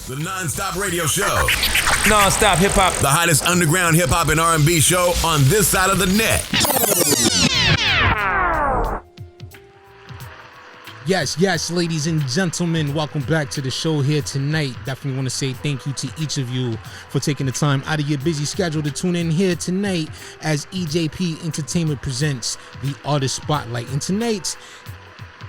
The non-stop radio show. Non-stop hip-hop. The hottest underground hip-hop and R&B show on this side of the net. Yes, ladies and gentlemen, welcome back to the show here tonight. Definitely want to say thank you to each of you for taking the time out of your busy schedule to tune in here tonight as EJP Entertainment presents the Artist Spotlight. And tonight's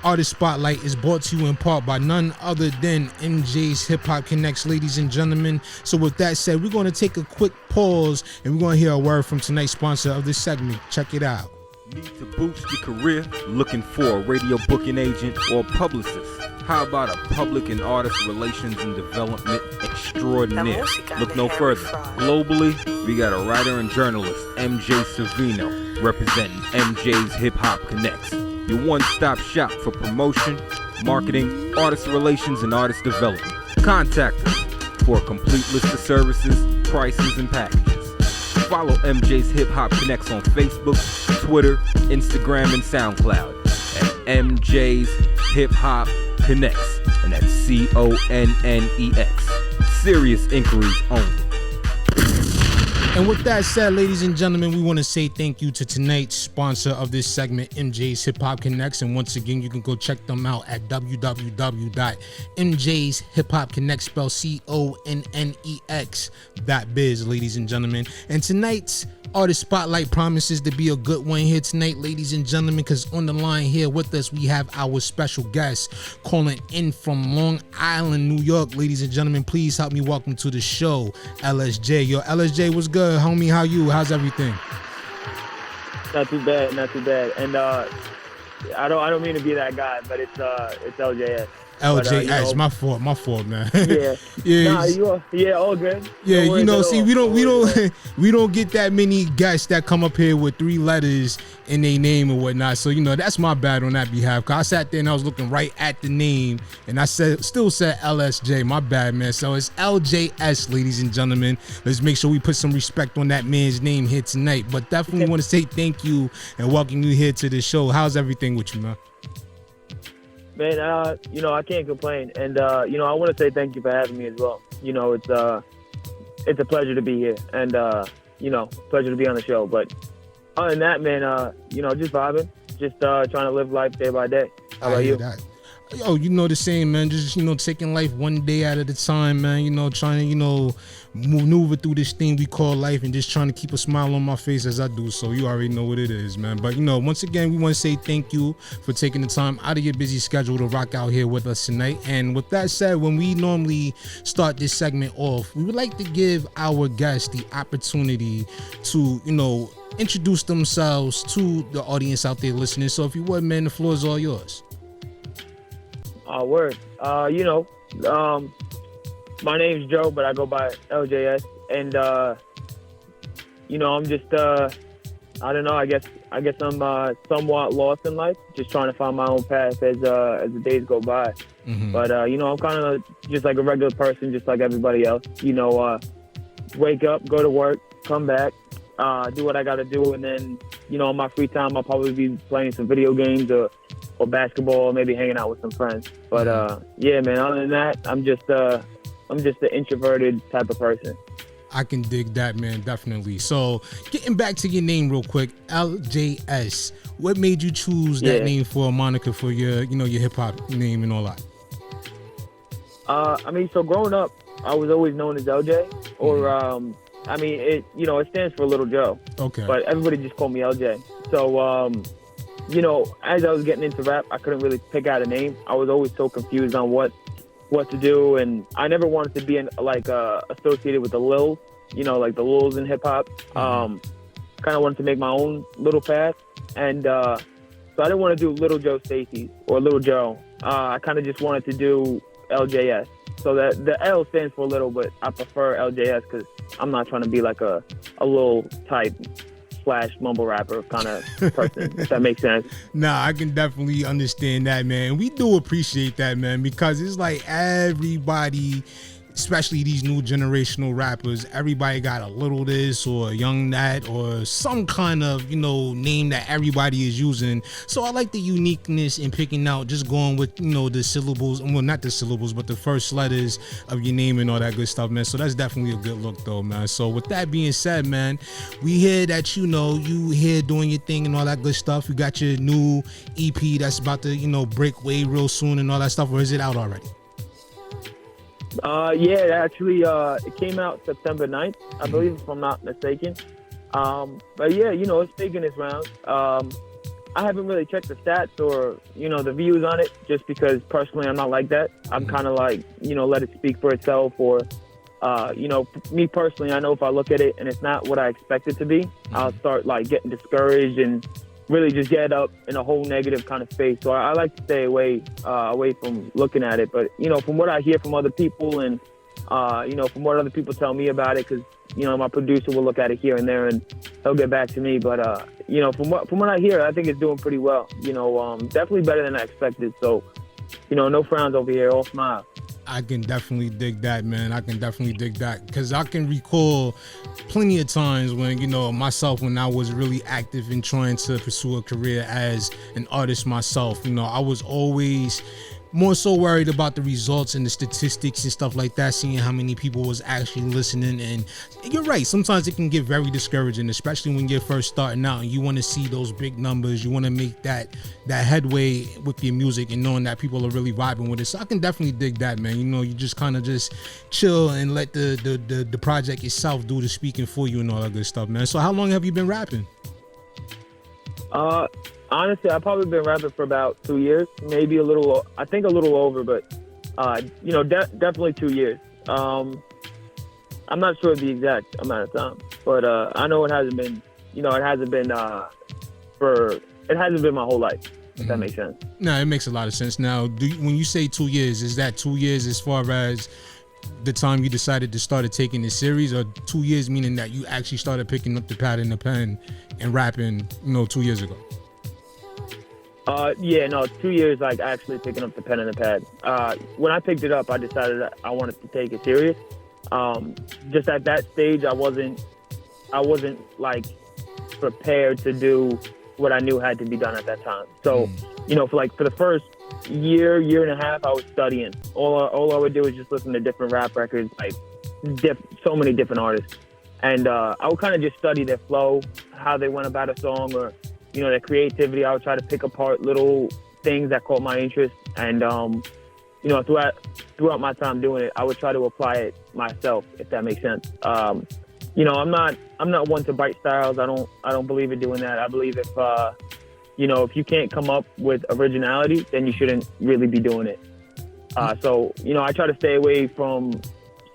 Artist Spotlight is brought to you in part by none other than MJ's Hip Hop Connects, ladies and gentlemen. So with that said, we're going to take a quick pause and we're going to hear a word from tonight's sponsor of this segment. Check it out. Need to boost your career? Looking for a radio booking agent or publicist? How about a public and artist relations and development extraordinaire? Look no further. Globally, we got a writer and journalist, MJ Savino, representing MJ's Hip Hop Connects. Your one-stop shop for promotion, marketing, artist relations, and artist development. Contact us for a complete list of services, prices, and packages. Follow MJ's Hip Hop Connects on Facebook, Twitter, Instagram, and SoundCloud at MJ's Hip Hop Connects, and that's CONNEX. Serious inquiries only. And with that said, ladies and gentlemen, we want to say thank you to tonight's sponsor of this segment, MJ's Hip Hop Connects. And once again, you can go check them out at www.mjshiphopconnects, spelled CONNEX.biz, ladies and gentlemen. And tonight's Artist Spotlight promises to be a good one here tonight, ladies and gentlemen, because on the line here with us, we have our special guest calling in from Long Island, New York. Ladies and gentlemen, please help me welcome to the show, LSJ. Yo, LSJ, what's good, homie? How you? How's everything? Not too bad. And I don't mean to be that guy, but it's LJS. LJS, my fault, man. Yeah, all good. Yeah, we don't get that many guests that come up here with 3 letters in their name and whatnot. So that's my bad on that behalf. Cause I sat there and I was looking right at the name, and I still said LSJ. My bad, man. So it's LJS, ladies and gentlemen. Let's make sure we put some respect on that man's name here tonight. But definitely want to say thank you and welcome you here to the show. How's everything with you, man? Man, I can't complain, and I want to say thank you for having me as well. It's a pleasure to be here, and pleasure to be on the show. But other than that, man, just vibing, just trying to live life day by day. How about you? That. Yo, the same, man. Just taking life one day at a time, man. Trying to maneuver through this thing we call life, and just trying to keep a smile on my face as I do. So you already know what it is, man. But once again, we want to say thank you for taking the time out of your busy schedule to rock out here with us tonight. And with that said, when we normally start this segment off, we would like to give our guests the opportunity to introduce themselves to the audience out there listening. So if you would, man, the floor is all yours. Word. My name's Joe, but I go by LJS, and I'm just I don't know. I guess I'm somewhat lost in life, just trying to find my own path as the days go by. Mm-hmm. But I'm kind of just like a regular person, just like everybody else. Wake up, go to work, come back, do what I got to do, and then on my free time, I'll probably be playing some video games or basketball, maybe hanging out with some friends. But yeah, man, other than that, I'm just an introverted type of person. I can dig that, man, definitely. So getting back to your name real quick, LJS, what made you choose that name for a moniker for your your hip hop name and all that? So growing up, I was always known as LJ, or it stands for Little Joe. Okay. But everybody just called me LJ. So as I was getting into rap, I couldn't really pick out a name. I was always so confused on what to do, and I never wanted to be associated with the Lils, like the Lils in hip hop. Kind of wanted to make my own little path, and so I didn't want to do Little Joe Stacy or Little Joe. I kind of just wanted to do LJS. So that the L stands for little, but I prefer LJS because I'm not trying to be like a little type / mumble rapper kind of person, if that makes sense. Nah, I can definitely understand that, man. We do appreciate that, man, because it's like everybody especially these new generational rappers, everybody got a little this or a young that or some kind of, name that everybody is using. So I like the uniqueness in picking out, just going with, the syllables, well, not the syllables, but the first letters of your name and all that good stuff, man. So that's definitely a good look though, man. So with that being said, man, we hear that, you here doing your thing and all that good stuff. You got your new EP that's about to, break way real soon and all that stuff, or is it out already? Yeah, actually, it came out September 9th, I believe, if I'm not mistaken. But yeah, it's making its rounds. I haven't really checked the stats or, the views on it, just because personally I'm not like that. I'm kind of like, let it speak for itself, or, me personally, I know if I look at it and it's not what I expect it to be, I'll start like getting discouraged and really just get up in a whole negative kind of space. So I like to stay away from looking at it. But, from what I hear from other people and, from what other people tell me about it, because, my producer will look at it here and there and he'll get back to me. But, from what I hear, I think it's doing pretty well. Definitely better than I expected. So, no frowns over here, all smiles. I can definitely dig that, man. I can definitely dig that, because I can recall plenty of times when, myself, when I was really active in trying to pursue a career as an artist myself, I was always more so worried about the results and the statistics and stuff like that, seeing how many people was actually listening. And you're right, sometimes it can get very discouraging, especially when you're first starting out and you want to see those big numbers. You want to make that headway with your music and knowing that people are really vibing with it. So I can definitely dig that, man. You just kind of just chill and let the project itself do the speaking for you and all that good stuff, man. So how long have you been rapping? Honestly, I've probably been rapping for about 2 years, maybe a little over, but, definitely 2 years. I'm not sure the exact amount of time, but, I know it hasn't been my whole life, if that makes sense. No, it makes a lot of sense. Now, when you say 2 years, is that 2 years as far as the time you decided to start taking this series, or 2 years meaning that you actually started picking up the pad and the pen and rapping, 2 years ago? 2 years, like actually picking up the pen and the pad. When I picked it up, I decided that I wanted to take it serious. Just at that stage, I wasn't like prepared to do what I knew had to be done at that time. So, for the first year and a half, I was studying. All I would do was just listen to different rap records, like so many different artists. And I would kind of just study their flow, how they went about a song, or their creativity. I would try to pick apart little things that caught my interest, and throughout my time doing it, I would try to apply it myself, if that makes sense. I'm not one to bite styles. I don't believe in doing that. I believe if you can't come up with originality, then you shouldn't really be doing it. So I try to stay away from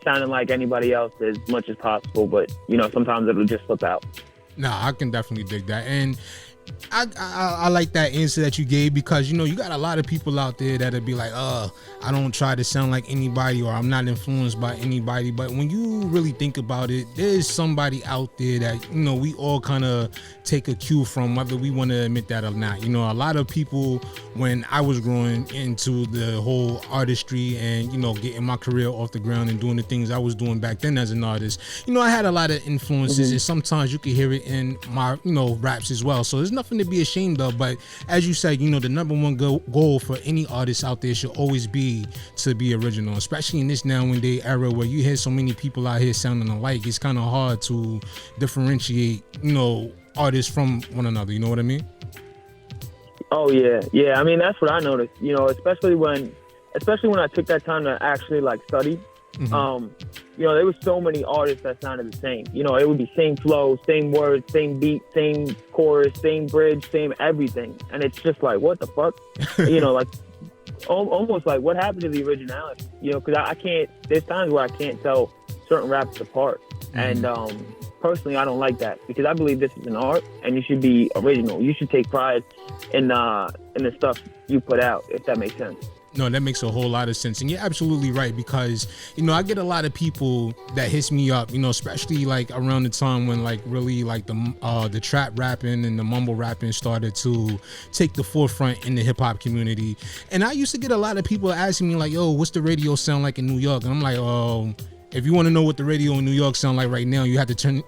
sounding like anybody else as much as possible, but sometimes it'll just slip out. No, I can definitely dig that. And I like that answer that you gave, because you got a lot of people out there that'll be like, I don't try to sound like anybody, or I'm not influenced by anybody. But when you really think about it, there's somebody out there that we all kind of take a cue from, whether we want to admit that or not. A lot of people, when I was growing into the whole artistry and getting my career off the ground and doing the things I was doing back then as an artist, I had a lot of influences, and sometimes you could hear it in my raps as well. So there's nothing to be ashamed of. But as you said, the number one goal for any artist out there should always be to be original, especially in this nowadays era where you hear so many people out here sounding alike. It's kind of hard to differentiate artists from one another. You know what I mean? Oh yeah. I mean, that's what I noticed. Especially when I took that time to actually like study. There was so many artists that sounded the same. It would be same flow, same words, same beat, same chorus, same bridge, same everything. And it's just like, what the fuck? Like almost like, what happened to the originality? Because I can't, there's times where I can't tell certain raps apart. And personally, I don't like that, because I believe this is an art and you should be original. You should take pride in the stuff you put out, if that makes sense. No, that makes a whole lot of sense. And you're absolutely right, because, you know, I get a lot of people that hits me up, you know, especially like around the time when like really like the trap rapping and the mumble rapping started to take the forefront in the hip hop community. And I used to get a lot of people asking me like, yo, what's the radio sound like in New York? And I'm like, oh, if you want to know what the radio in New York sound like right now, you have to tune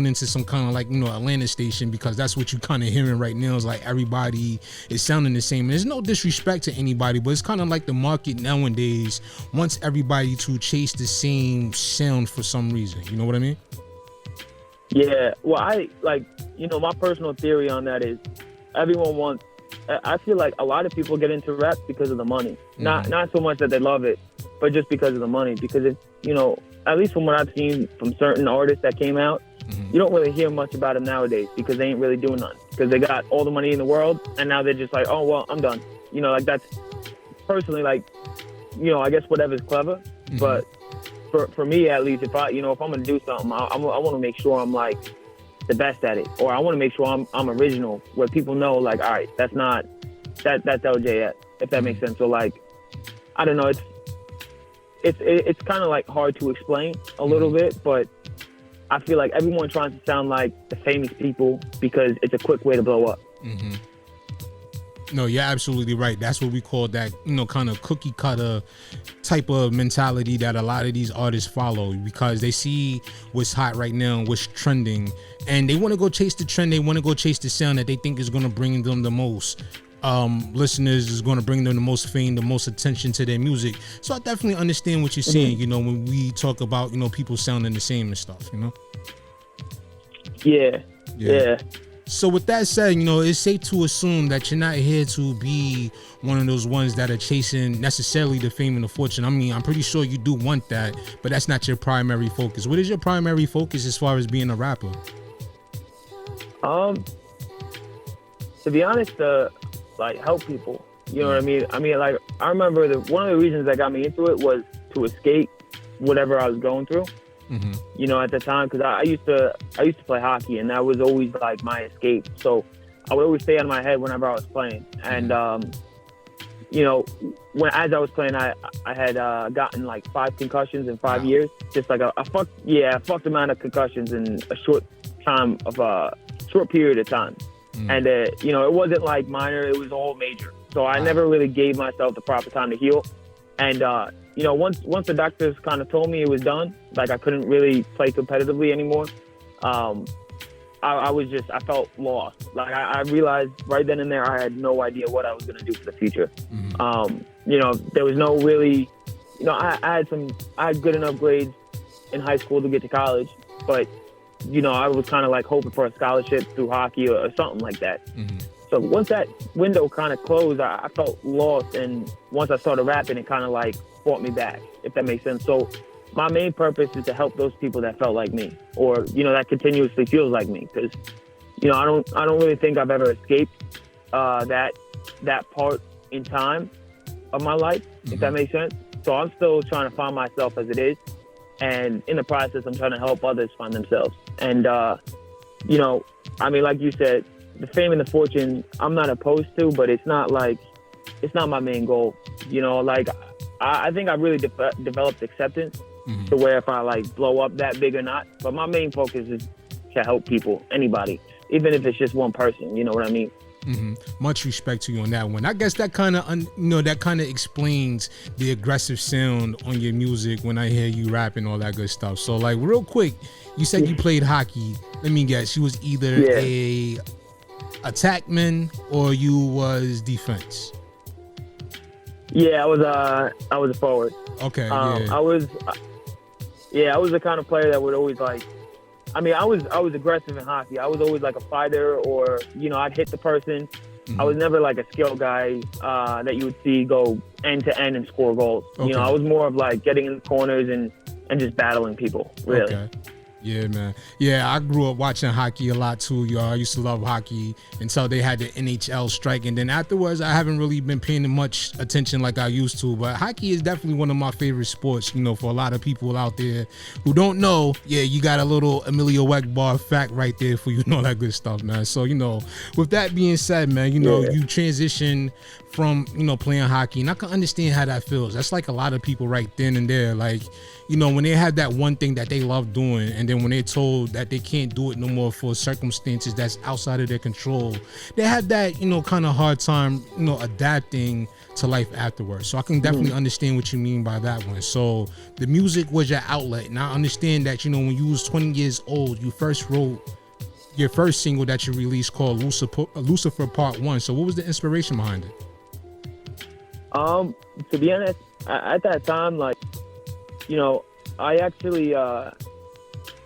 into some kind of like, you know, Atlanta station, because that's what you kind of hearing right now is like everybody is sounding the same. And there's no disrespect to anybody, but it's kind of like the market nowadays wants everybody to chase the same sound for some reason. You know what I mean? Yeah. Well, I like, you know, my personal theory on that is everyone wants, I feel like a lot of people get into rap because of the money. Mm-hmm. Not so much that they love it, but just because of the money. Because it's, you know, at least from what I've seen from certain artists that came out, mm-hmm. you don't really hear much about them nowadays because they ain't really doing nothing. Because they got all the money in the world, and now they're just like, oh, well, I'm done. You know, like that's personally like, you know, I guess whatever's clever. Mm-hmm. But for me, at least, if I'm going to do something, I want to make sure I'm like the best at it. Or I want to make sure I'm original, where people know like, all right, that's LJS, if that makes sense. So like, I don't know, it's kind of like hard to explain a little bit, but I feel like everyone tries to sound like the famous people because it's a quick way to blow up. Mm-hmm. No, you're absolutely right. That's what we call that, you know, kind of cookie cutter type of mentality that a lot of these artists follow, because they see what's hot right now and what's trending, and they want to go chase the trend. They want to go chase the sound that they think is going to bring them the most listeners, is going to bring them the most fame, the most attention to their music. So I definitely understand what you're saying, mm-hmm. you know, when we talk about, you know, people sounding the same and stuff, you know? Yeah. So with that said, you know, it's safe to assume that you're not here to be one of those ones that are chasing necessarily the fame and the fortune. I mean, I'm pretty sure you do want that, but that's not your primary focus. What is your primary focus as far as being a rapper? To be honest, like help people. You know what I mean? I mean, like I remember one of the reasons that got me into it was to escape whatever I was going through. Mm-hmm. You know, at the time, because I used to play hockey, and that was always like my escape. So I would always stay out of my head whenever I was playing. And you know, as I was playing, I had gotten like 5 concussions in 5 years. Just like a fucked amount of concussions in a short period of time. And you know, it wasn't like minor; it was all major. So I never really gave myself the proper time to heal. And you know, once the doctors kind of told me it was done, like I couldn't really play competitively anymore, I felt lost. Like I realized right then and there I had no idea what I was going to do for the future. Mm-hmm. You know, there was no really, you know, I had good enough grades in high school to get to college, but you know, I was kind of like hoping for a scholarship through hockey or something like that. Mm-hmm. So once that window kind of closed, I felt lost. And once I started rapping, it kind of like brought me back, if that makes sense. So my main purpose is to help those people that felt like me, or, you know, that continuously feels like me. Because, you know, I don't really think I've ever escaped that part in time of my life, mm-hmm. if that makes sense. So I'm still trying to find myself as it is. And in the process, I'm trying to help others find themselves. And, you know, I mean, like you said, the fame and the fortune, I'm not opposed to, but it's not my main goal. You know, like, I think I really developed acceptance mm-hmm. to where if I, like, blow up that big or not. But my main focus is to help people, anybody, even if it's just one person. You know what I mean? Mm-hmm. Much respect to you on that one. I guess that kind of explains the aggressive sound on your music when I hear you rap and all that good stuff. So, like, real quick, you said you played hockey. Let me guess, you was either a attackman or you was defense. Yeah, I was a forward. Okay. I was the kind of player that would always like. I mean, I was aggressive in hockey. I was always like a fighter, or, you know, I'd hit the person. Mm-hmm. I was never like a skill guy that you would see go end to end and score goals. Okay. You know, I was more of like getting in the corners and just battling people, really. Okay. Yeah, man. Yeah, I grew up watching hockey a lot too, y'all. I used to love hockey until they had the NHL strike. And then afterwards, I haven't really been paying much attention like I used to. But hockey is definitely one of my favorite sports, you know, for a lot of people out there who don't know. Yeah, you got a little EMillio EgBar fact right there for you, and all that good stuff, man. So, you know, with that being said, man, you know, you transition from, you know, playing hockey, and I can understand how that feels. That's like a lot of people right then and there. Like, you know, when they have that one thing that they love doing, and then when they're told that they can't do it no more for circumstances that's outside of their control, they have that, you know, kind of hard time, you know, adapting to life afterwards. So I can definitely understand what you mean by that one. So the music was your outlet, and I understand that, you know, when you was 20 years old, you first wrote your first single that you released called Lucifer Part 1. So what was the inspiration behind it? To be honest, at that time, like, you know, I actually, I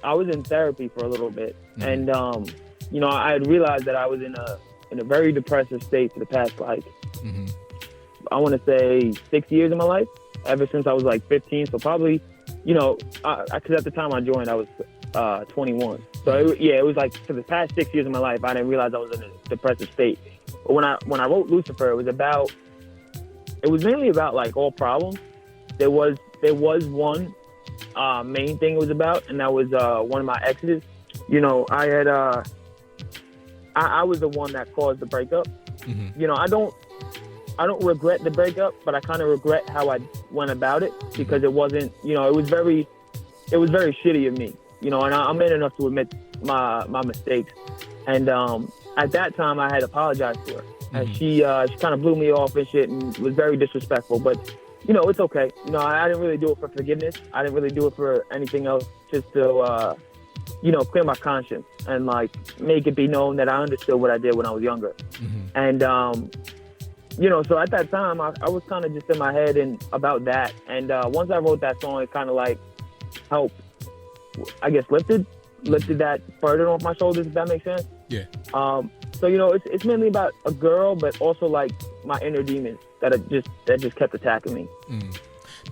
was in therapy for a little bit, and, you know, I had realized that I was in a very depressive state for the past, like, I want to say 6 years of my life, ever since I was like 15. So probably, you know, because at the time I joined, I was 21. So it was like for the past 6 years of my life, I didn't realize I was in a depressive state. But when I wrote Lucifer, it was mainly about like all problems. There was one main thing it was about, and that was one of my exes. You know, I had I was the one that caused the breakup. You know, I don't regret the breakup, but I kind of regret how I went about it, because it wasn't, you know, it was very shitty of me, you know, and I'm man enough to admit my mistakes. And at that time, I had apologized to her, and she kind of blew me off and shit, and was very disrespectful. But you know, it's okay. You know, I didn't really do it for forgiveness. I didn't really do it for anything else, just to you know, clear my conscience and like make it be known that I understood what I did when I was younger. And you know, so at that time, I was kind of just in my head and about that. And once I wrote that song, it kind of like helped, I guess, lifted that burden off my shoulders, if that makes sense. Yeah. So, you know, it's mainly about a girl, but also like my inner demons that just kept attacking me.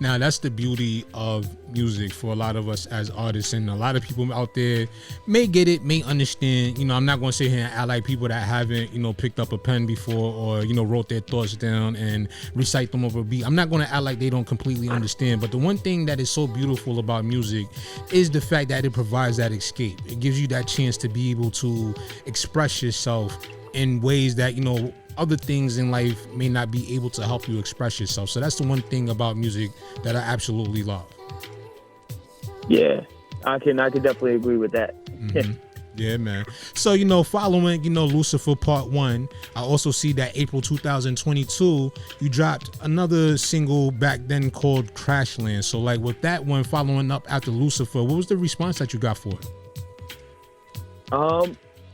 Now, that's the beauty of music for a lot of us as artists, and a lot of people out there may get it, may understand. You know, I'm not going to sit here and act like people that haven't, you know, picked up a pen before, or, you know, wrote their thoughts down and recite them over a beat. I'm not going to act like they don't completely understand. But the one thing that is so beautiful about music is the fact that it provides that escape. It gives you that chance to be able to express yourself in ways that, you know, other things in life may not be able to help you express yourself. So that's the one thing about music that I absolutely love. Yeah, I can definitely agree with that. Yeah, man. So, you know, following, you know, Lucifer Part 1, I also see that April 2022, you dropped another single back then called Crashland. So, like, with that one following up after Lucifer, what was the response that you got for it?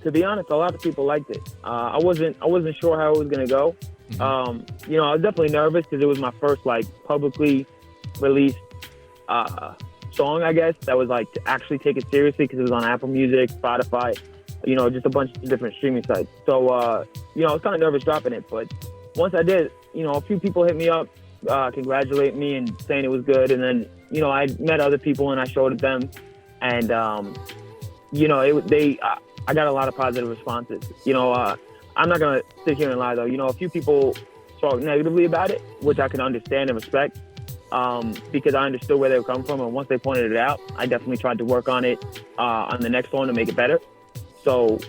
To be honest, a lot of people liked it. I wasn't sure how it was gonna go. You know, I was definitely nervous because it was my first like publicly released song, I guess, that was like to actually take it seriously, because it was on Apple Music, Spotify, you know, just a bunch of different streaming sites. So, you know, I was kind of nervous dropping it, but once I did, you know, a few people hit me up, congratulate me and saying it was good, and then, you know, I met other people and I showed it them, and you know, I got a lot of positive responses. You know, I'm not going to sit here and lie, though. You know, a few people talk negatively about it, which I can understand and respect, because I understood where they were coming from. And once they pointed it out, I definitely tried to work on it on the next one to make it better. So,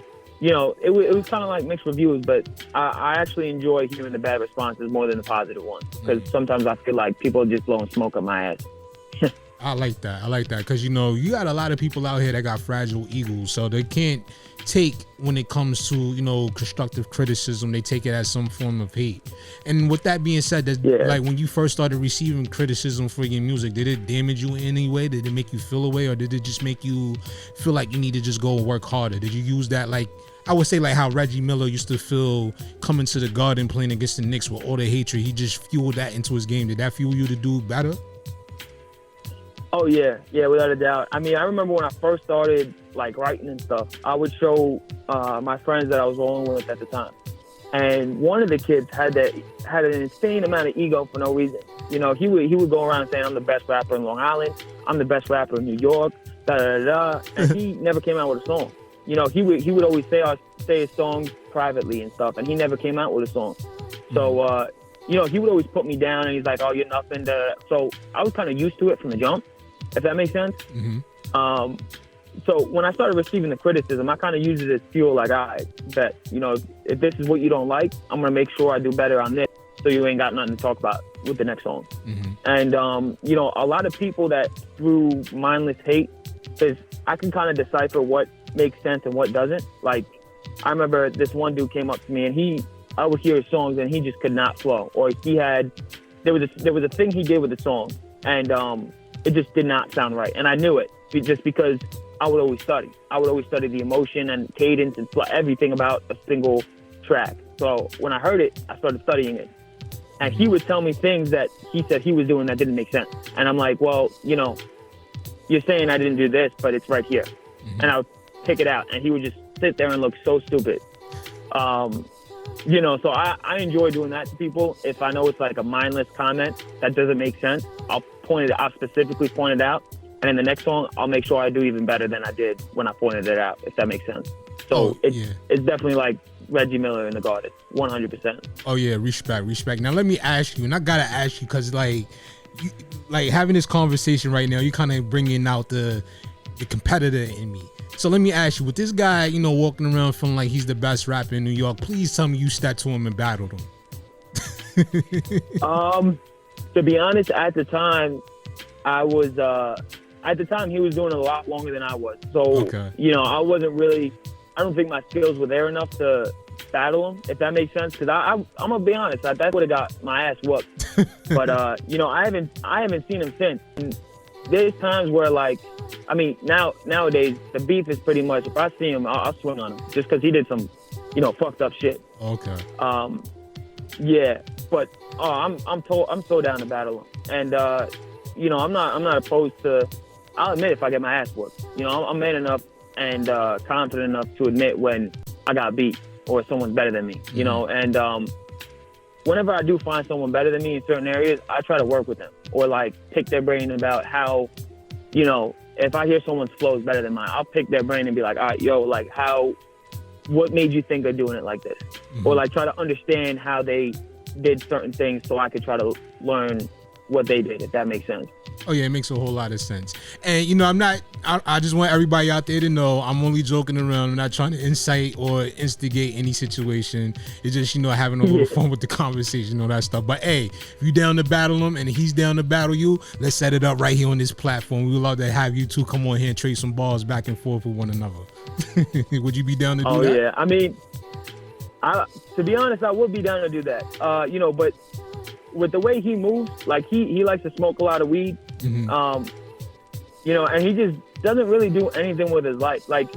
you know, it was kind of like mixed reviews, but I actually enjoy hearing the bad responses more than the positive ones, because sometimes I feel like people are just blowing smoke up my ass. I like that because, you know, you got a lot of people out here that got fragile egos, so they can't take, when it comes to, you know, constructive criticism, they take it as some form of hate. And with that being said, like when you first started receiving criticism for your music, did it damage you in any way? Did it make you feel away, or did it just make you feel like you need to just go work harder? Did you use that, like, I would say, like how Reggie Miller used to feel coming to the Garden playing against the Knicks with all the hatred, he just fueled that into his game. Did that fuel you to do better? Oh yeah, without a doubt. I mean, I remember when I first started like writing and stuff, I would show my friends that I was rolling with at the time, And one of the kids had an insane amount of ego for no reason. You know, he would go around saying, I'm the best rapper in Long Island. I'm the best rapper in New York. Da da da. And he never came out with a song. You know, he would always say his songs privately and stuff, and he never came out with a song. So, you know, he would always put me down, and he's like, oh, you're nothing. Da, da. So I was kind of used to it from the jump, if that makes sense. So when I started receiving the criticism, I kind of used it as fuel, like, all right, bet, you know, if this is what you don't like, I'm going to make sure I do better on this so you ain't got nothing to talk about with the next song. And, you know, a lot of people that threw mindless hate, because I can kind of decipher what makes sense and what doesn't. Like, I remember this one dude came up to me, and I would hear his songs, and he just could not flow. Or there was a thing he did with the song, and it just did not sound right. And I knew it just because I would always study. I would always study the emotion and cadence and everything about a single track. So when I heard it, I started studying it. And he would tell me things that he said he was doing that didn't make sense. And I'm like, well, you know, you're saying I didn't do this, but it's right here. And I would pick it out, and he would just sit there and look so stupid. You know, so I enjoy doing that to people. If I know it's like a mindless comment that doesn't make sense, I'll specifically point it out. And in the next song, I'll make sure I do even better than I did when I pointed it out, if that makes sense. So it's definitely like Reggie Miller in the Garden, 100%. Oh yeah, respect. Now let me ask you, and I gotta ask you, cause like having this conversation right now, you kind of bringing out the competitor in me. So let me ask you, with this guy, you know, walking around feeling like he's the best rapper in New York, please tell me you stepped to him and battled him. To be honest, at the time, he was doing it a lot longer than I was. So, you know, I don't think my skills were there enough to battle him, if that makes sense. Because I'm gonna be honest, that would have got my ass whooped. But you know, I haven't seen him since. And there's times where, like, I mean, nowadays the beef is pretty much, if I see him, I'll swing on him just because he did some, you know, fucked up shit. Yeah, but I'm so down to battle him. And you know, I'm not opposed to. I'll admit if I get my ass whooped. You know, I'm man enough and confident enough to admit when I got beat or someone's better than me. You know, and whenever I do find someone better than me in certain areas, I try to work with them or like pick their brain about how, you know, if I hear someone's flow is better than mine, I'll pick their brain and be like, all right, yo, like what made you think of doing it like this? Or like try to understand how they did certain things so I could try to learn what they did, if that makes sense. Oh yeah, it makes a whole lot of sense. And you know, I just want everybody out there to know I'm only joking around. I'm not trying to incite or instigate any situation. It's just, you know, having a little fun with the conversation, all that stuff. But hey, if you down to battle him and he's down to battle you, let's set it up right here on this platform. We would love to have you two come on here and trade some balls back and forth with one another. Would you be down to do that? Oh yeah, I mean, to be honest, I would be down to do that. You know, but with the way he moves, like he likes to smoke a lot of weed. You know, and he just doesn't really do anything with his life. Like,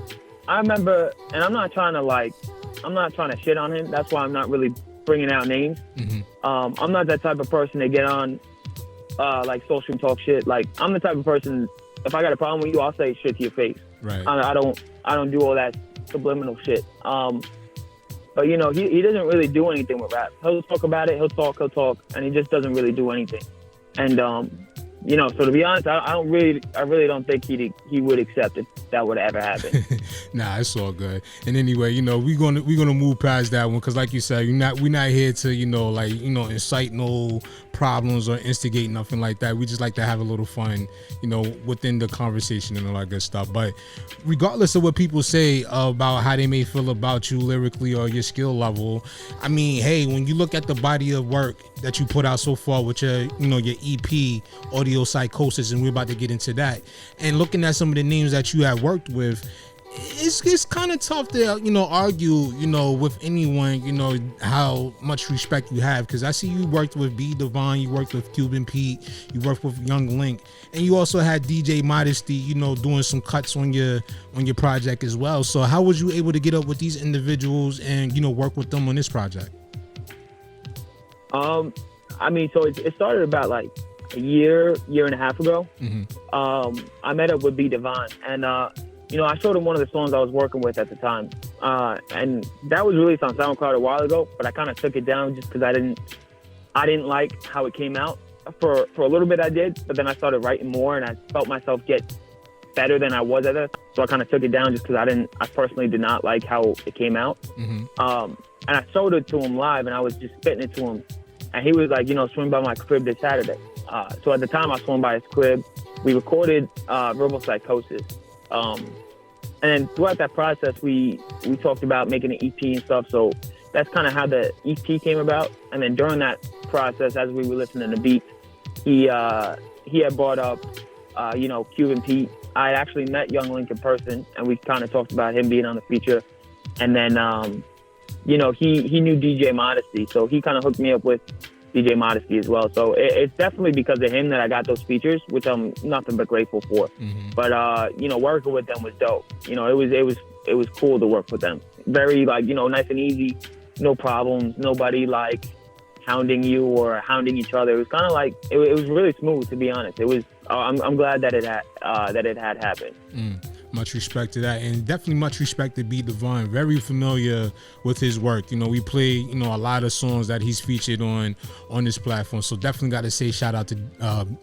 I remember, and I'm not trying to shit on him. That's why I'm not really bringing out names. I'm not that type of person to get on, like, social talk shit. Like, I'm the type of person, if I got a problem with you, I'll say shit to your face. Right. I don't do all that subliminal shit. But, you know, he doesn't really do anything with rap. He'll talk about it, he'll talk, and he just doesn't really do anything. And, you know, so to be honest, I really don't think he would accept if that would ever happen. Nah, it's all good. And anyway, you know, we're gonna move past that one because, like you said, we're not here to, you know, like, you know, incite no problems or instigate nothing like that. We just like to have a little fun, you know, within the conversation and all that good stuff. But regardless of what people say about how they may feel about you lyrically or your skill level, I mean, hey, when you look at the body of work that you put out so far with your, you know, your EP, Audio Psychosis, and we're about to get into that, and looking at some of the names that you have worked with, it's kind of tough to, you know, argue, you know, with anyone, you know, how much respect you have, because I see you worked with Dvine, you worked with Cuban Pete, you worked with Young Link, and you also had DJ Modesty, you know, doing some cuts on your project as well. So how was you able to get up with these individuals and, you know, work with them on this project? I mean, so it started about like a year and a half ago. I met up with Dvine, and you know, I showed him one of the songs I was working with at the time, and that was released on SoundCloud a while ago, but I kind of took it down just because I didn't like how it came out. For a little bit I did, but then I started writing more, and I felt myself get better than I was at it. So I kind of took it down just because I personally did not like how it came out. Mm-hmm. And I showed it to him live, and I was just spitting it to him, and he was like, swing by my crib this Saturday. So at the time I swung by his crib. We recorded Verbal Psychosis. And then throughout that process, we talked about making an EP and stuff. So that's kind of how the EP came about. And then during that process, as we were listening to beats, he had brought up, Cuban Pete. I actually met Young Link in person, and we kind of talked about him being on the feature. And then, he knew DJ Modesty, so he kind of hooked me up with DJ Modesty as well. So it's definitely because of him that I got those features, which I'm nothing but grateful for. Mm-hmm. But working with them was dope. It was cool to work with them. Very nice and easy, no problems, nobody hounding you or hounding each other. It was kind of it was really smooth, to be honest. It was. I'm glad that it had happened. Much respect to that, and definitely much respect to B Dvine. Very familiar with his work. We play a lot of songs that he's featured on this platform. So definitely got to say shout out to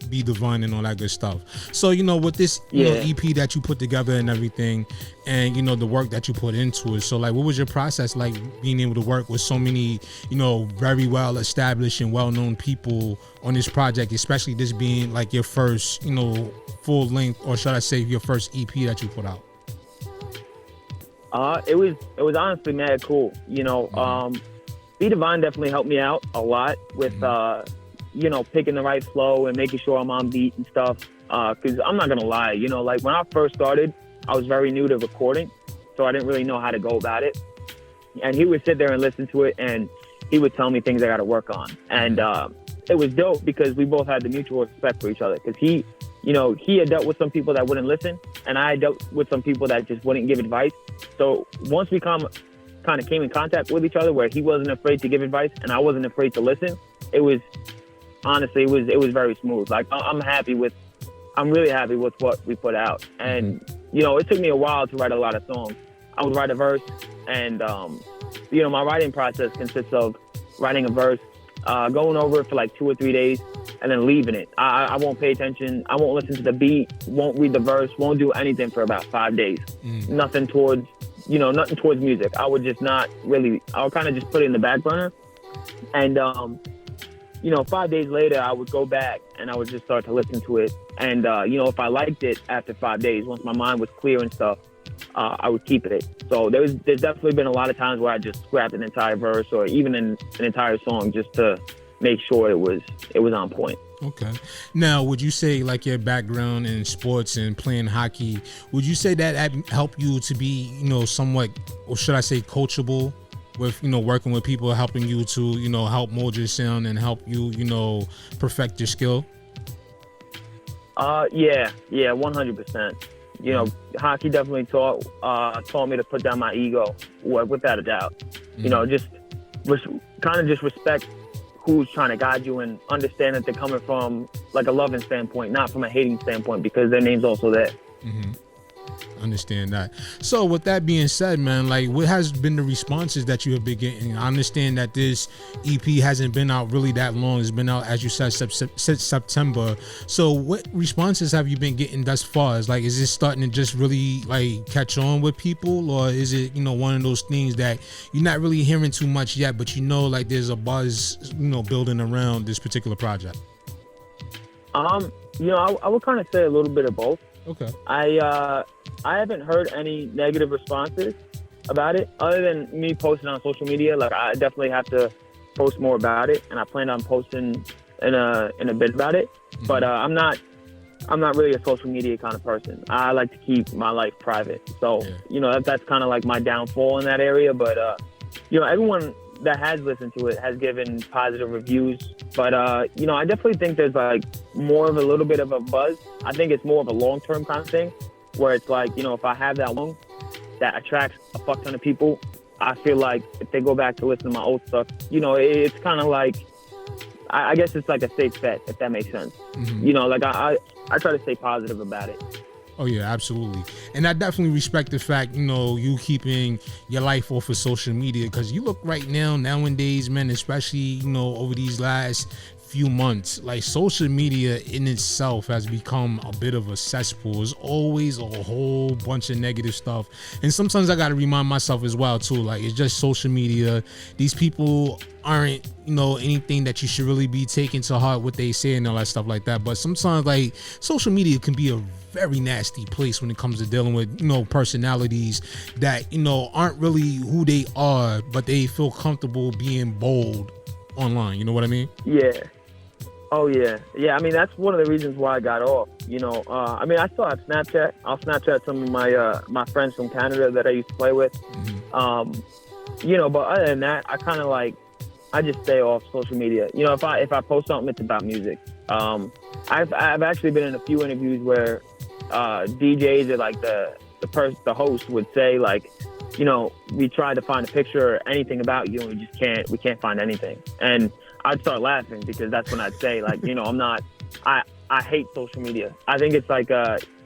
B Dvine and all that good stuff. So with this EP that you put together and everything, and the work that you put into it. So what was your process like being able to work with so many very well established and well known people on this project, especially this being your first full length, or should I say your first EP that you put out? It was honestly mad cool. B Dvine definitely helped me out a lot with picking the right flow and making sure I'm on beat and stuff. Because I'm not gonna lie, when I first started, I was very new to recording, so I didn't really know how to go about it. And he would sit there and listen to it, and he would tell me things I got to work on. And it was dope because we both had the mutual respect for each other. Because he had dealt with some people that wouldn't listen, and I dealt with some people that just wouldn't give advice. So once we kind of came in contact with each other, where he wasn't afraid to give advice and I wasn't afraid to listen, it was honestly it was very smooth. I'm really happy with what we put out. And it took me a while to write a lot of songs. I would write a verse, and my writing process consists of writing a verse, going over it for 2 or 3 days, and then leaving it. I won't pay attention. I won't listen to the beat, won't read the verse, won't do anything for about 5 days. Nothing towards music. I would just not really, I'll kind of just put it in the back burner. And, 5 days later, I would go back and I would just start to listen to it. And, if I liked it after 5 days, once my mind was clear and stuff, I would keep it. So there's definitely been a lot of times where I just scrapped an entire verse or even an entire song just to make sure it was on point. Okay. Now, would you say your background in sports and playing hockey, would you say that helped you to be, somewhat, or should I say coachable with, working with people, helping you to, help mold your sound and help you, perfect your skill? Yeah, 100%. Hockey definitely taught me to put down my ego, without a doubt. Just respect who's trying to guide you and understand that they're coming from a loving standpoint, not from a hating standpoint, because their name's also there. Mm-hmm. Understand that. So with that being said, man, what has been the responses that you have been getting? I understand that this EP hasn't been out really that long. It's been out, as you said, since September. So what responses have you been getting thus far? Is it starting to just really catch on with people, or is it one of those things that you're not really hearing too much yet, but there's a buzz building around this particular project? I would kind of say a little bit of both. Okay. I haven't heard any negative responses about it, other than me posting on social media. I definitely have to post more about it, and I plan on posting in a bit about it. Mm-hmm. But I'm not really a social media kind of person. I like to keep my life private. So that's kind of my downfall in that area. But everyone that has listened to it has given positive reviews. But I definitely think there's more of a little bit of a buzz. I think it's more of a long-term kind of thing, where it's if I have that song that attracts a fuck ton of people, I feel if they go back to listen to my old stuff, it's kind of I guess it's a safe bet, if that makes sense. Mm-hmm. I try to stay positive about it. Oh yeah, absolutely. And I definitely respect the fact, you keeping your life off of social media, because you look right nowadays, man, especially, over these last few months, like social media in itself has become a bit of a cesspool. There's always a whole bunch of negative stuff. And sometimes I got to remind myself as well too, like, it's just social media. These people aren't, anything that you should really be taking to heart what they say and all that stuff like that. But sometimes, like, social media can be a very nasty place when it comes to dealing with, personalities that, aren't really who they are, but they feel comfortable being bold online. You know what I mean? Yeah. Oh, yeah. Yeah, I mean, that's one of the reasons why I got off. I still have Snapchat. I'll Snapchat some of my friends from Canada that I used to play with. Mm-hmm. But other than that, I just stay off social media. If I post something, it's about music. I've actually been in a few interviews where DJs or like the host would say, like, we tried to find a picture or anything about you and we can't find anything. And I'd start laughing, because that's when I'd say, like, I hate social media. I think it's like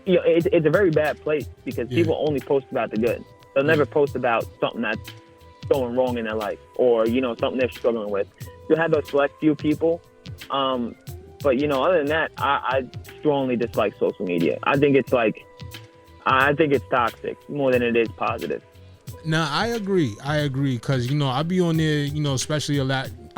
it's a very bad place, because people only post about the good. They'll never post about something that's going wrong in their life, or something they're struggling with. You'll have those select few people, but other than that, I strongly dislike social media. I think it's toxic more than it is positive. Nah, I agree, because I be on there, especially a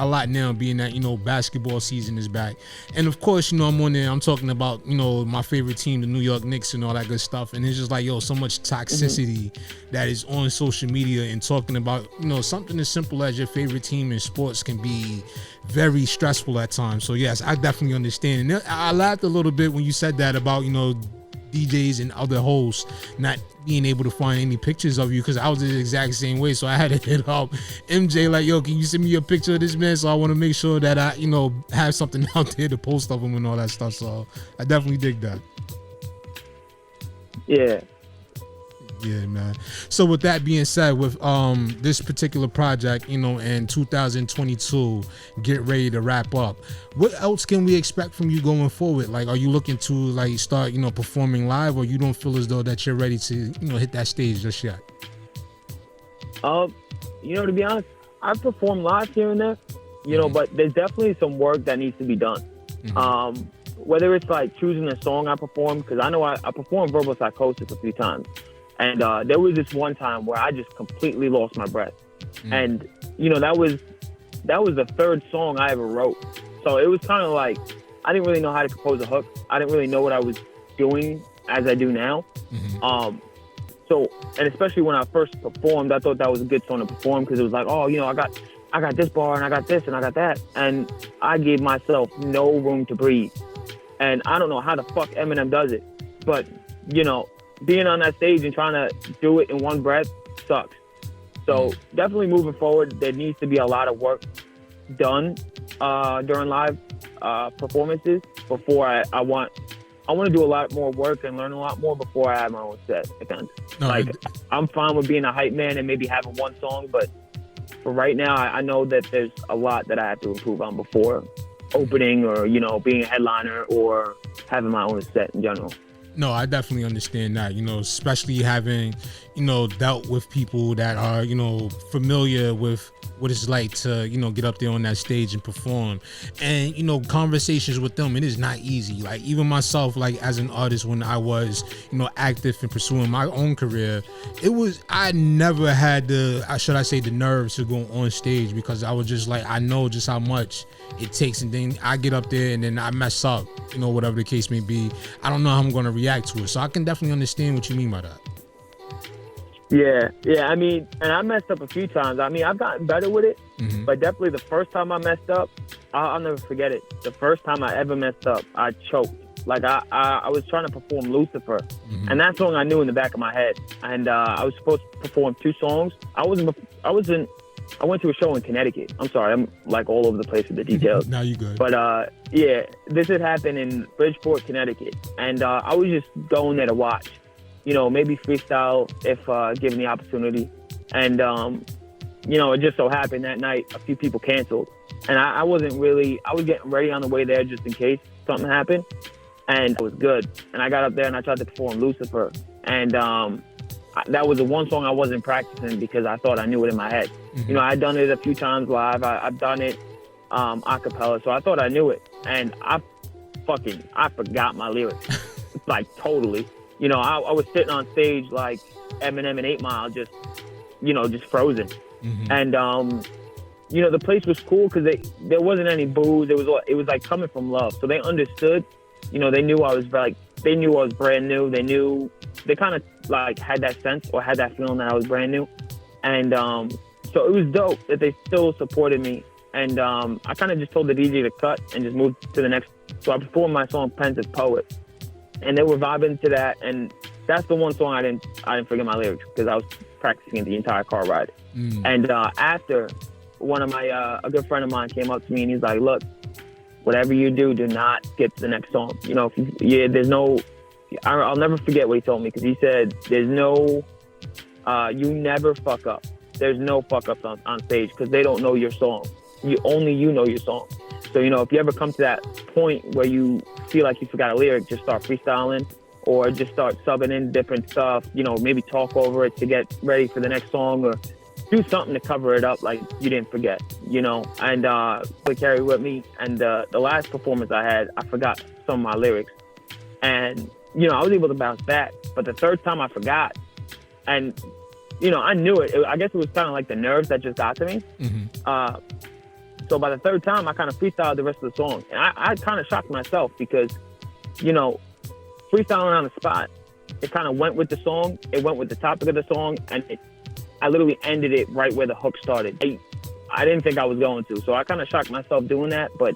lot now, being that basketball season is back, and of course I'm on there, I'm talking about my favorite team, the New York Knicks, and all that good stuff, and it's just like, so much toxicity that is on social media, and talking about something as simple as your favorite team in sports can be very stressful at times. So yes, I definitely understand. And I laughed a little bit when you said that about DJs and other hosts not being able to find any pictures of you, because I was the exact same way. So I had to hit up MJ like, yo, can you send me a picture of this man? So I want to make sure that I, have something out there to post of him and all that stuff. So I definitely dig that. Yeah. Yeah, man. So with that being said, with this particular project, in 2022, get ready to wrap up. What else can we expect from you going forward? Like, are you looking to like start, performing live, or you don't feel as though that you're ready to, hit that stage just yet? To be honest, I perform live here and there, but there's definitely some work that needs to be done. Mm-hmm. Whether it's like choosing a song I perform, because I know I performed Verbal Psychosis a few times. And there was this one time where I just completely lost my breath. And, that was the third song I ever wrote. So it was kind of like, I didn't really know how to compose a hook. I didn't really know what I was doing as I do now. Mm-hmm. And especially when I first performed, I thought that was a good song to perform, because it was like, oh, I got this bar and I got this and I got that. And I gave myself no room to breathe. And I don't know how the fuck Eminem does it. But, being on that stage and trying to do it in one breath sucks. So definitely moving forward, there needs to be a lot of work done during live performances before I want to do a lot more work and learn a lot more before I have my own set again. I'm fine with being a hype man and maybe having one song, but for right now, I know that there's a lot that I have to improve on before opening or, being a headliner or having my own set in general. No, I definitely understand that, especially having, dealt with people that are, familiar with what it's like to, get up there on that stage and perform. And, conversations with them, it is not easy. Like, even myself, like, as an artist, when I was, active in pursuing my own career, I never had the nerves to go on stage, because I was just like, I know just how much it takes, and then I get up there and then I mess up, whatever the case may be. I don't know how I'm going to react to it. So I can definitely understand what you mean by that. Yeah. I mean, and I messed up a few times. I mean, I've gotten better with it, but definitely the first time I messed up, I'll never forget it. The first time I ever messed up, I choked. Like I was trying to perform Lucifer, and that song I knew in the back of my head. And I was supposed to perform 2 songs. I went to a show in Connecticut. I'm sorry, I'm like all over the place with the details. Now you good. But this had happened in Bridgeport, Connecticut, and I was just going there to watch. Maybe freestyle if given the opportunity. And, it just so happened that night a few people canceled. And I was getting ready on the way there just in case something happened. and it was good. And I got up there and I tried to perform Lucifer, and that was the one song I wasn't practicing because I thought I knew it in my head. Mm-hmm. You know, I'd done it a few times live. I've done it a cappella, so I thought I knew it, and I forgot my lyrics, like totally. You know, I was sitting on stage like Eminem and 8 Mile, just frozen. Mm-hmm. And you know, the place was cool because there wasn't any booze. It was like coming from love, so they understood. You know, they knew I was brand new. They kind of like had that sense or had that feeling that I was brand new, and so it was dope that they still supported me. And I kind of just told the DJ to cut and just moved to the next. So I performed my song Pensive Poet, and they were vibing to that. And that's the one song I didn't forget my lyrics because I was practicing it the entire car ride. And after, one of my a good friend of mine came up to me and he's like, "Look, whatever you do, do not skip to the next song. You know, there's no." I'll never forget what he told me because he said, "There's no, you never fuck up. There's no fuck ups on stage because they don't know your song. You know your song. So, you know, if you ever come to that point where you feel like you forgot a lyric, just start freestyling or just start subbing in different stuff, you know, maybe talk over it to get ready for the next song or do something to cover it up like you didn't forget, you know." And they carry with me. And the last performance I had, I forgot some of my lyrics. And, you know, I was able to bounce back. But the third time I forgot. And, you know, I knew it. I guess it was kind of like the nerves that just got to me. Mm-hmm. So by the third time, I kind of freestyled the rest of the song. And I kind of shocked myself because, you know, freestyling on the spot, it kind of went with the song. It went with the topic of the song. And I literally ended it right where the hook started. I didn't think I was going to. So I kind of shocked myself doing that. But,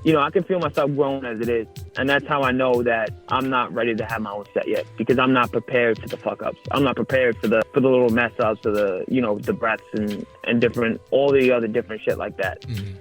you know, I can feel myself growing as it is. And that's how I know that I'm not ready to have my own set yet because I'm not prepared for the fuck ups. I'm not prepared for the little mess ups or the, you know, the breaths and different, all the other different shit like that. Mm-hmm.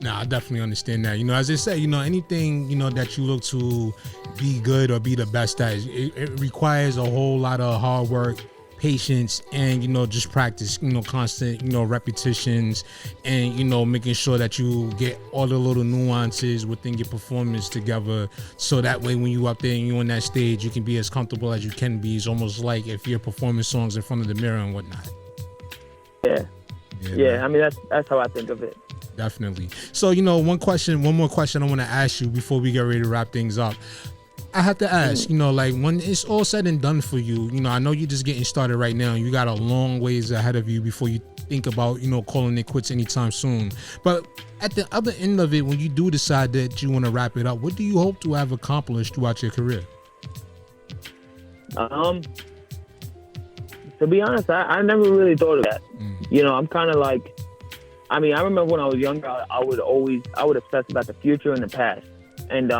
Nah, I definitely understand that. You know, as they say, you know, anything, you know, that you look to be good or be the best at, it requires a whole lot of hard work, patience, and, you know, just practice, you know, constant, you know, repetitions, and, you know, making sure that you get all the little nuances within your performance together, so that way when you up there and you on that stage, you can be as comfortable as you can be. It's almost like if you're performing songs in front of the mirror and whatnot. Yeah, I mean, that's how I think of it. Definitely. So, you know, one more question I want to ask you before we get ready to wrap things up. I have to ask, you know, like when it's all said and done for you, you know, I know you're just getting started right now. You got a long ways ahead of you before you think about, you know, calling it quits anytime soon. But at the other end of it, when you do decide that you want to wrap it up, what do you hope to have accomplished throughout your career? To be honest, I never really thought of that. You know, I'm kind of like, I mean, I remember when I was younger, I would obsess about the future and the past. And,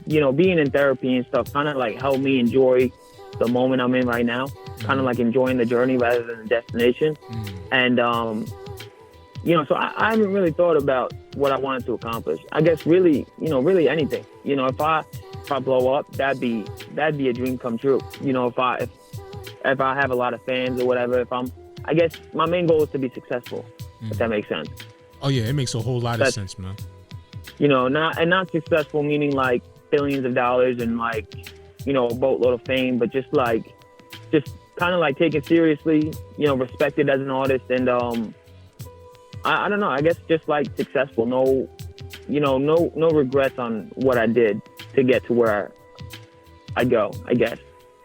you know, being in therapy and stuff kind of like helped me enjoy the moment I'm in right now, kind of like enjoying the journey rather than the destination. And, you know, so I haven't really thought about what I wanted to accomplish. I guess really anything. You know, if I blow up, that'd be a dream come true. You know, if I have a lot of fans or whatever, I guess my main goal is to be successful, if that makes sense. Oh yeah, it makes a whole lot of sense, man. You know, not successful meaning like billions of dollars and like, you know, a boatload of fame, but just kind of like taken seriously, you know, respected as an artist. And I don't know, I guess just like successful, no regrets on what I did to get to where I go, I guess,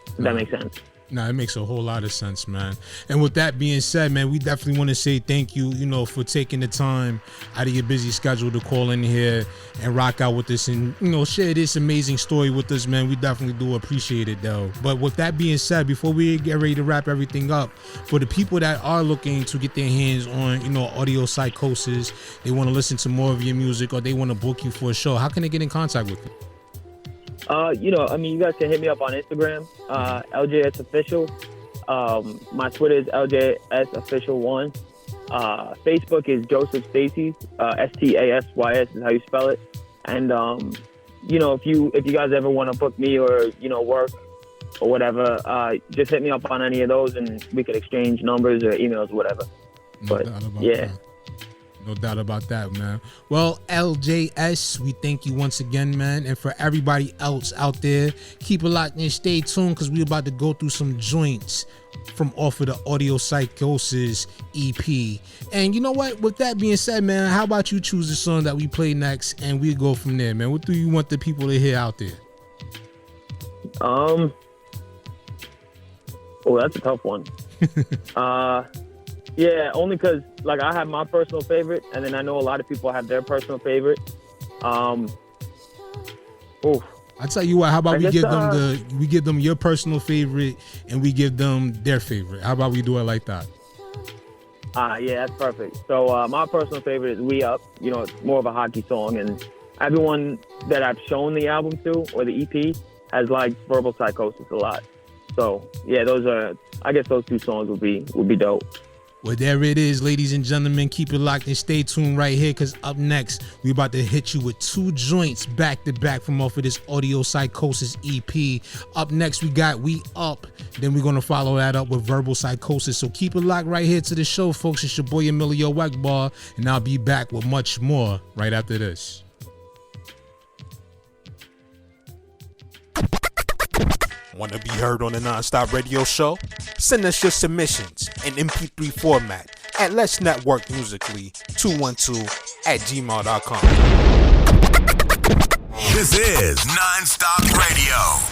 if that makes sense. No, it makes a whole lot of sense, man. And with that being said, man, we definitely want to say thank you, you know, for taking the time out of your busy schedule to call in here and rock out with us and, you know, share this amazing story with us, man. We definitely do appreciate it, though. But with that being said, before we get ready to wrap everything up, for the people that are looking to get their hands on, you know, audio Psychosis, they want to listen to more of your music or they want to book you for a show, how can they get in contact with you? You know, I mean, you guys can hit me up on Instagram, LJS Official. My Twitter is LJS Official 1. Facebook is Joseph Stacy's, Stassys is how you spell it. And, you know, if you guys ever want to book me or, you know, work or whatever, just hit me up on any of those and we could exchange numbers or emails or whatever. But yeah. No doubt about that, man. Well, LJS, we thank you once again, man. And for everybody else out there, keep it locked and stay tuned because we're about to go through some joints from off of the Audio Psychosis EP. And you know what? With that being said, man, how about you choose the song that we play next and we'll go from there, man. What do you want the people to hear out there? Oh, that's a tough one. Yeah, only because like I have my personal favorite, and then I know a lot of people have their personal favorite. I tell you what, how about we give them your personal favorite and we give them their favorite. How about we do it like that? Yeah, that's perfect. So my personal favorite is We Up. You know, it's more of a hockey song, and everyone that I've shown the album to or the EP has liked Verbal Psychosis a lot. So yeah, I guess those two songs would be dope. Well, there it is, ladies and gentlemen. Keep it locked and stay tuned right here, because up next, we about to hit you with two joints back-to-back from off of this Audio Psychosis EP. Up next, we got We Up. Then we're going to follow that up with Verbal Psychosis. So keep it locked right here to the show, folks. It's your boy, EMillio EgBar, and I'll be back with much more right after this. Want to be heard on the Non-Stop Radio Show? Send us your submissions in MP3 format at Let's Network Musically 212@gmail.com. This is Non-Stop Radio.